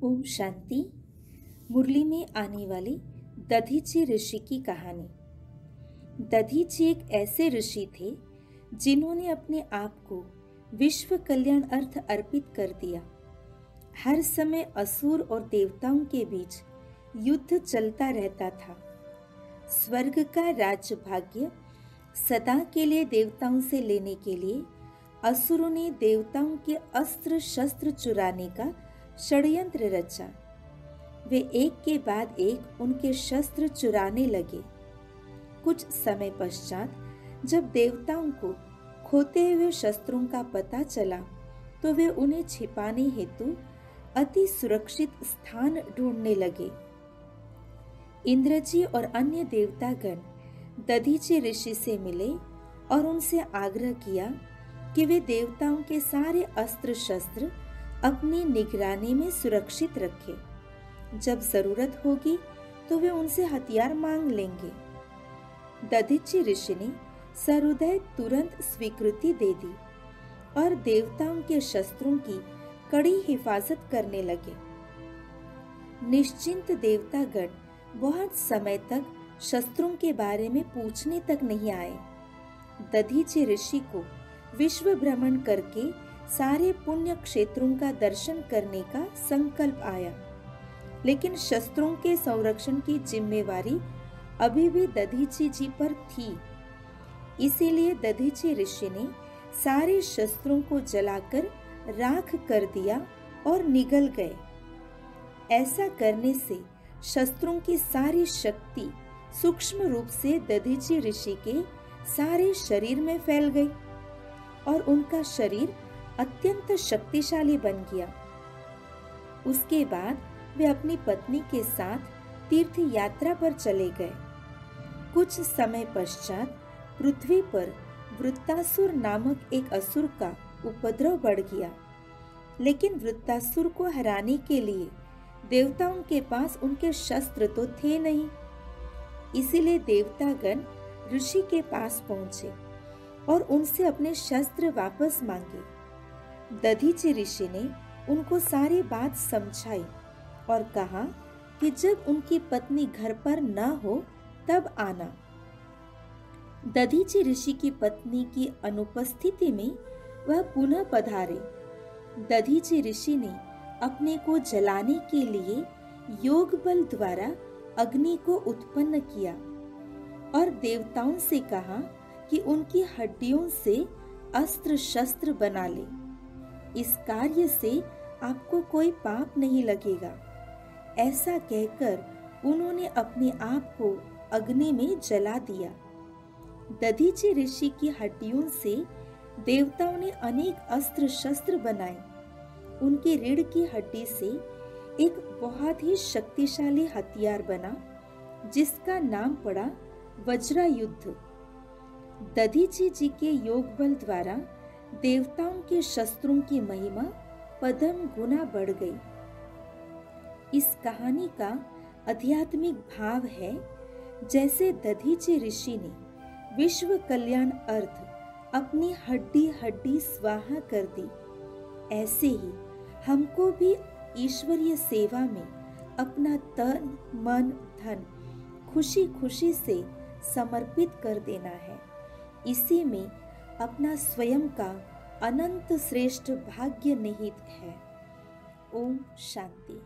ओम शांति। मुरली में आने वाली दधीची ऋषि की कहानी। दधीची एक ऐसे ऋषि थे जिन्होंने अपने आप को विश्व कल्याण अर्थ अर्पित कर दिया। हर समय असुर और देवताओं के बीच युद्ध चलता रहता था। स्वर्ग का राज्य भाग्य सदा के लिए देवताओं से लेने के लिए असुरों ने देवताओं के अस्त्र शस्त्र चुराने का षड्यंत्र रचा। वे एक के बाद एक उनके शस्त्र चुराने लगे। कुछ समय पश्चात जब देवताओं को खोते हुए शस्त्रों का पता चला तो वे उन्हें छिपाने हेतु अति सुरक्षित स्थान ढूंढने लगे। इंद्रजी और अन्य देवतागण दधीची ऋषि से मिले और उनसे आग्रह किया कि वे देवताओं के सारे अस्त्र शस्त्र अपनी निगरानी में सुरक्षित रखें। जब जरूरत होगी तो वे उनसे हथियार मांग लेंगे। दधीची ऋषि ने सहृदय तुरंत स्वीकृति दे दी और देवताओं के शस्त्रों की कड़ी हिफाजत करने लगे। निश्चिंत देवतागण बहुत समय तक शस्त्रों के बारे में पूछने तक नहीं आए। दधीची ऋषि को विश्व भ्रमण करके सारे पुण्य क्षेत्रों का दर्शन करने का संकल्प आया, लेकिन शस्त्रों के संरक्षण की जिम्मेवारी अभी भी दधीची जी पर थी। इसीलिए दधीची ऋषि ने सारे शस्त्रों को जलाकर राख कर दिया और निगल गए। ऐसा करने से शस्त्रों की सारी शक्ति सूक्ष्म रूप से दधीची ऋषि के सारे शरीर में फैल गई और उनका शरीर अत्यंत शक्तिशाली बन गया। उसके बाद वे अपनी पत्नी के साथ तीर्थ यात्रा पर चले गए। कुछ समय पश्चात पृथ्वी पर वृत्तासुर नामक एक असुर का उपद्रव बढ़ गया, लेकिन वृत्तासुर को हराने के लिए देवताओं के पास उनके शस्त्र तो थे नहीं। इसीलिए देवतागण ऋषि के पास पहुंचे और उनसे अपने शस्त्र वापस मांगे। दधीची ऋषि ने उनको सारी बात समझाई और कहा कि जब उनकी पत्नी घर पर न हो तब आना। दधीची ऋषि की पत्नी की अनुपस्थिति में वह पुनः पधारे। दधीची ऋषि ने अपने को जलाने के लिए योग बल द्वारा अग्नि को उत्पन्न किया और देवताओं से कहा कि उनकी हड्डियों से अस्त्र शस्त्र बना ले। इस कार्य से आपको कोई पाप नहीं लगेगा। ऐसा कहकर उन्होंने अपने आप को अग्नि में जला दिया। दधीची ऋषि की हड्डियों से देवताओं ने अनेक अस्त्र शस्त्र बनाए। उनकी रीढ़ की हड्डी से एक बहुत ही शक्तिशाली हथियार बना जिसका नाम पड़ा वज्रायुद्ध। दधीची जी के योग बल द्वारा देवताओं के शस्त्रों की महिमा पदम गुना बढ़ गई। इस कहानी का आध्यात्मिक भाव है, जैसे दधीची ऋषि ने विश्व कल्याण अर्थ अपनी हड्डी हड्डी स्वाहा कर दी, ऐसे ही हमको भी ईश्वरीय सेवा में अपना तन मन धन खुशी खुशी से समर्पित कर देना है। इसी में अपना स्वयं का अनंत श्रेष्ठ भाग्य निहित है। ओम शांति।